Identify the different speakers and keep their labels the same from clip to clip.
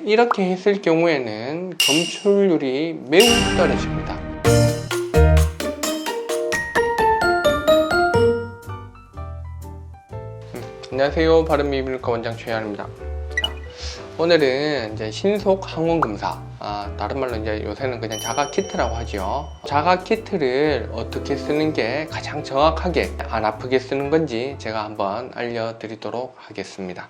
Speaker 1: 이렇게 했을 경우에는 검출률이 매우 떨어집니다. 안녕하세요. 바른미bil과 원장 최현입니다. 오늘은 이제 신속 항원 검사, 다른 말로 이제 요새는 그냥 자가 키트라고 하죠. 자가 키트를 어떻게 쓰는 게 가장 정확하게 안 아프게 쓰는 건지 제가 한번 알려드리도록 하겠습니다.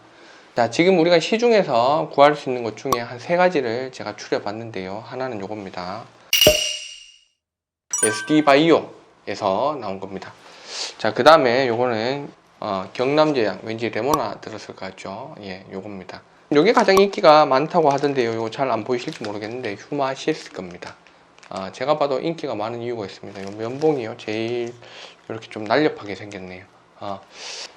Speaker 1: 자, 지금 우리가 시중에서 구할 수 있는 것 중에 한 3가지를 제가 추려봤는데요. 하나는 요겁니다. SD바이오에서 나온 겁니다. 자, 그 다음에 요거는 경남제약, 왠지 레모나 들었을 것 같죠? 예, 요겁니다. 요게 가장 인기가 많다고 하던데요. 요거 잘 안 보이실지 모르겠는데 휴마시스 겁니다. 제가 봐도 인기가 많은 이유가 있습니다. 요 면봉이요, 제일 이렇게 좀 날렵하게 생겼네요.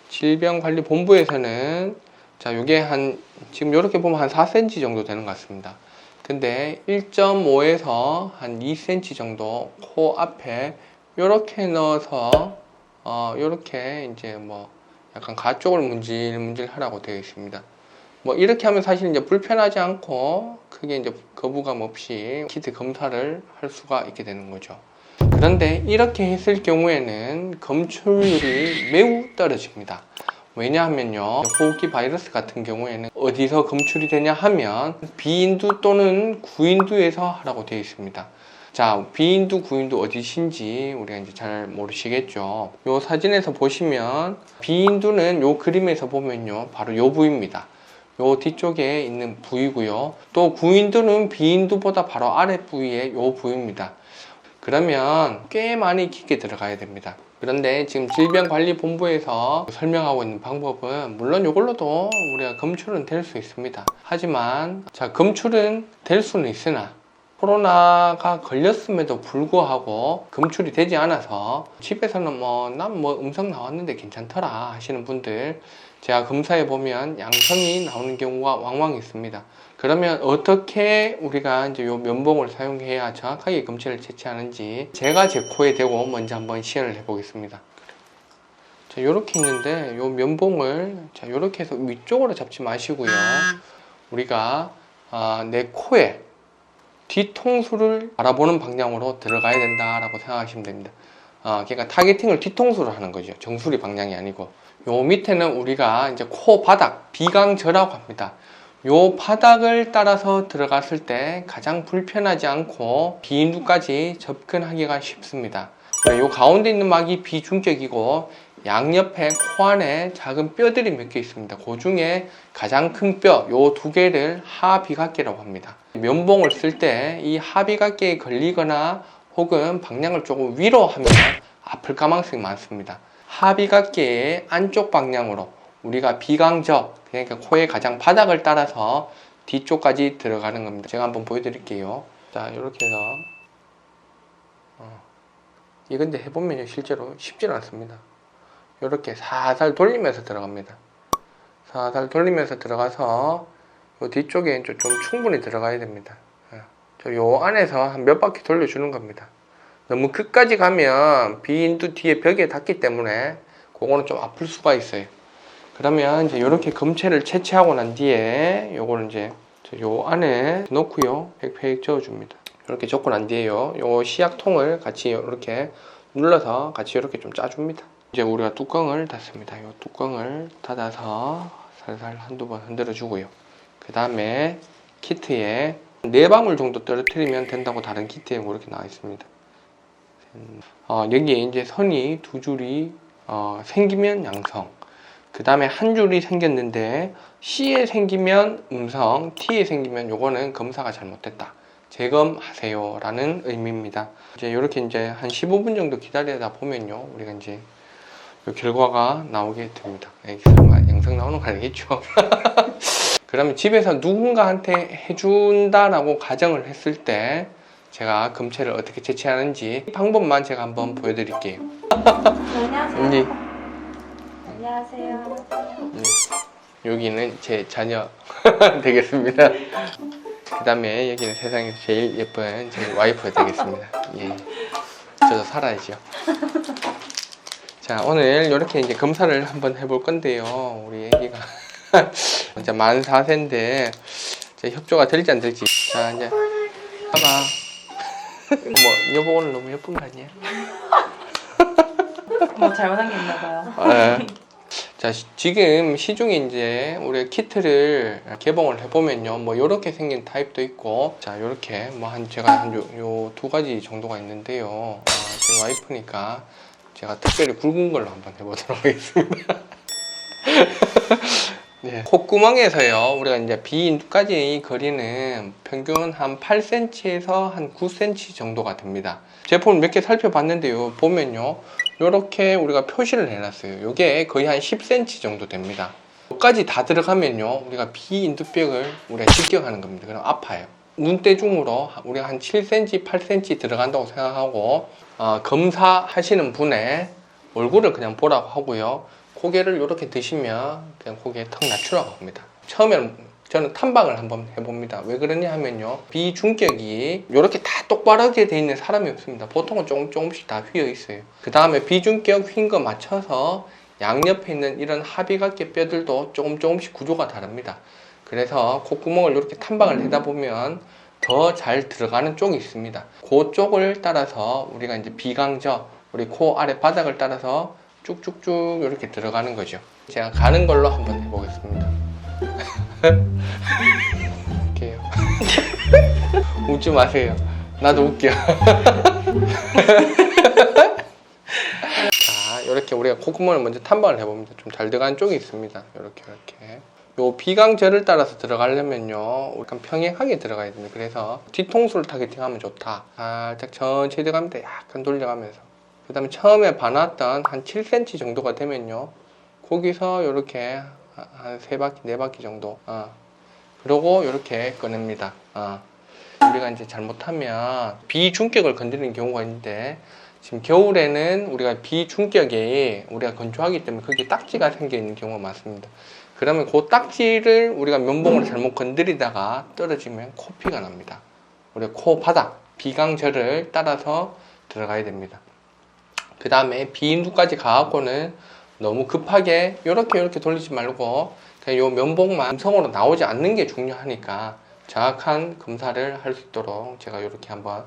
Speaker 1: 질병관리본부에서는 자, 요게 지금 요렇게 보면 한 4cm 정도 되는 것 같습니다. 근데 1.5에서 한 2cm 정도 코 앞에 요렇게 넣어서 요렇게 이제 뭐 약간 가쪽을 문질문질 하라고 되어 있습니다. 뭐 이렇게 하면 사실 이제 불편하지 않고 크게 이제 거부감 없이 키트 검사를 할 수가 있게 되는 거죠. 그런데 이렇게 했을 경우에는 검출률이 매우 떨어집니다. 왜냐하면요, 호흡기 바이러스 같은 경우에는 어디서 검출이 되냐 하면 비인두 또는 구인두에서 하라고 되어 있습니다. 자, 비인두, 구인두 어디신지 우리가 이제 잘 모르시겠죠. 요 사진에서 보시면 비인두는 요 그림에서 보면요, 바로 요 부위입니다. 요 뒤쪽에 있는 부위고요. 또 구인두는 비인두보다 바로 아래 부위에 요 부위입니다. 그러면 꽤 많이 깊게 들어가야 됩니다. 그런데 지금 질병관리본부에서 설명하고 있는 방법은 물론 이걸로도 우리가 검출은 될 수 있습니다. 하지만 자, 검출은 될 수는 있으나 코로나가 걸렸음에도 불구하고 검출이 되지 않아서 집에서는 난 음성 나왔는데 괜찮더라 하시는 분들, 제가 검사해 보면 양성이 나오는 경우가 왕왕 있습니다. 그러면 어떻게 우리가 이제 요 면봉을 사용해야 정확하게 검출을 채취하는지 제가 제 코에 대고 먼저 한번 시연을 해 보겠습니다. 자, 요렇게 있는데 요 면봉을 자, 요렇게 해서 위쪽으로 잡지 마시고요. 우리가 내 코에 뒤통수를 바라보는 방향으로 들어가야 된다라고 생각하시면 됩니다. 그러니까 타겟팅을 뒤통수로 하는 거죠. 정수리 방향이 아니고. 요 밑에는 우리가 이제 코 바닥, 비강저라고 합니다. 요 바닥을 따라서 들어갔을 때 가장 불편하지 않고 비인두까지 접근하기가 쉽습니다. 요 가운데 있는 막이 비중격이고 양옆에 코 안에 작은 뼈들이 몇 개 있습니다. 그 중에 가장 큰 뼈, 요 2개를 하비각계라고 합니다. 면봉을 쓸 때 이 하비각계에 걸리거나 혹은 방향을 조금 위로 하면 아플 가능성이 많습니다. 하비각계의 안쪽 방향으로 우리가 비강저, 그러니까 코의 가장 바닥을 따라서 뒤쪽까지 들어가는 겁니다. 제가 한번 보여드릴게요. 자, 이렇게 해서 이건데 해보면 실제로 쉽지는 않습니다. 이렇게 살살 돌리면서 들어갑니다. 살살 돌리면서 들어가서 요 뒤쪽에 좀 충분히 들어가야 됩니다. 요 안에서 한 몇 바퀴 돌려주는 겁니다. 너무 끝까지 가면 비인두 뒤에 벽에 닿기 때문에 그거는 좀 아플 수가 있어요. 그러면 이제 이렇게 검체를 채취하고 난 뒤에 요거는 이제 요 안에 넣고요, 팩팩 저어줍니다. 이렇게 접고 난 뒤에요, 요 시약통을 같이 이렇게 눌러서 같이 이렇게 좀 짜줍니다. 이제 우리가 뚜껑을 닫습니다. 요 뚜껑을 닫아서 살살 한두 번 흔들어 주고요. 그 다음에 키트에 4방울 정도 떨어뜨리면 된다고 다른 키트에 이렇게 나와 있습니다. 여기에 이제 선이 2줄이 생기면 양성, 그 다음에 한 줄이 생겼는데 C에 생기면 음성, T에 생기면 요거는 검사가 잘못됐다, 재검하세요 라는 의미입니다. 이제 이렇게 이제 한 15분 정도 기다리다 보면요, 우리가 이제 요 결과가 나오게 됩니다. 양성 나오는 거 아니겠죠? 그러면 집에서 누군가한테 해준다라고 가정을 했을 때 제가 검체를 어떻게 채취하는지 방법만 제가 한번 보여드릴게요.
Speaker 2: 안녕하세요.
Speaker 1: 네.
Speaker 2: 안녕하세요.
Speaker 1: 네. 여기는 제 자녀 되겠습니다. 그 다음에 여기는 세상에서 제일 예쁜 제 와이프가 되겠습니다. 예. 저도 살아야죠. 자, 오늘 이렇게 이제 검사를 한번 해볼 건데요. 우리 애기가 이제 만 4세인데 자, 협조가 될지 안 될지. 자, 이제 봐봐. 뭐 여보 오늘 너무 예쁜 거 아니야?
Speaker 2: 뭐 잘못한 게 있나 봐요.
Speaker 1: 네. 자, 지금 시중에 이제 우리 키트를 개봉을 해보면요, 뭐 이렇게 생긴 타입도 있고, 자, 이렇게 뭐 제가 한 요 두 가지 정도가 있는데요. 제 와이프니까 제가 특별히 굵은 걸로 한번 해보도록 하겠습니다. 네. 콧구멍에서요, 우리가 이제 비인두까지 거리는 평균 한 8cm에서 한 9cm 정도가 됩니다. 제품을 몇 개 살펴봤는데요, 보면요, 이렇게 우리가 표시를 해놨어요. 이게 거의 한 10cm 정도 됩니다. 여기까지 다 들어가면요, 우리가 비인두벽을 우리가 직격하는 겁니다. 그럼 아파요. 눈대중으로 우리가 한 7cm, 8cm 들어간다고 생각하고, 검사하시는 분의 얼굴을 그냥 보라고 하고요. 고개를 이렇게 드시면 그냥 고개 턱 낮추라고 합니다. 처음에는 저는 탐방을 한번 해봅니다. 왜 그러냐 하면요, 비중격이 이렇게 다 똑바르게 돼 있는 사람이 없습니다. 보통은 조금씩 다 휘어 있어요. 그 다음에 비중격 휜 거 맞춰서 양옆에 있는 이런 합의각계 뼈들도 조금씩 구조가 다릅니다. 그래서 콧구멍을 이렇게 탐방을 하다 보면 더 잘 들어가는 쪽이 있습니다. 그쪽을 따라서 우리가 이제 비강저, 우리 코 아래 바닥을 따라서 쭉쭉쭉 이렇게 들어가는 거죠. 제가 가는 걸로 한번 해보겠습니다. 웃겨요. 웃지 마세요. 나도 웃겨. 자, 이렇게 우리가 콧구멍을 먼저 탐방을 해봅니다. 좀 잘 들어가는 쪽이 있습니다. 이렇게. 요 비강절을 따라서 들어가려면요, 약간 평행하게 들어가야 됩니다. 그래서 뒤통수를 타겟팅하면 좋다. 살짝 천천히 들어갑니다. 약간 돌려가면서. 그 다음에 처음에 봐놨던 한 7cm 정도가 되면요, 거기서 이렇게 한 3바퀴, 4바퀴 정도. 그러고 이렇게 꺼냅니다. 우리가 이제 잘못하면 비중격을 건드리는 경우가 있는데, 지금 겨울에는 우리가 비중격이 우리가 건조하기 때문에 거기에 딱지가 생겨 있는 경우가 많습니다. 그러면 그 딱지를 우리가 면봉으로 잘못 건드리다가 떨어지면 코피가 납니다. 우리 코 바닥, 비강절을 따라서 들어가야 됩니다. 그 다음에 비인두까지 가갖고는 너무 급하게 이렇게 돌리지 말고 그냥 요 면봉만 음성으로 나오지 않는 게 중요하니까 정확한 검사를 할 수 있도록 제가 이렇게 한번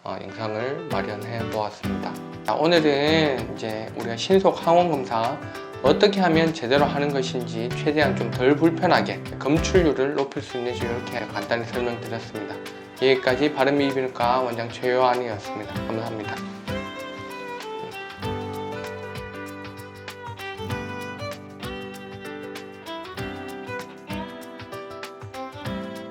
Speaker 1: 영상을 마련해 보았습니다. 오늘은 이제 우리가 신속 항원 검사 어떻게 하면 제대로 하는 것인지 최대한 좀 덜 불편하게 검출률을 높일 수 있는지 이렇게 간단히 설명드렸습니다. 여기까지 바른미비인후과 원장 최요한이었습니다. 감사합니다.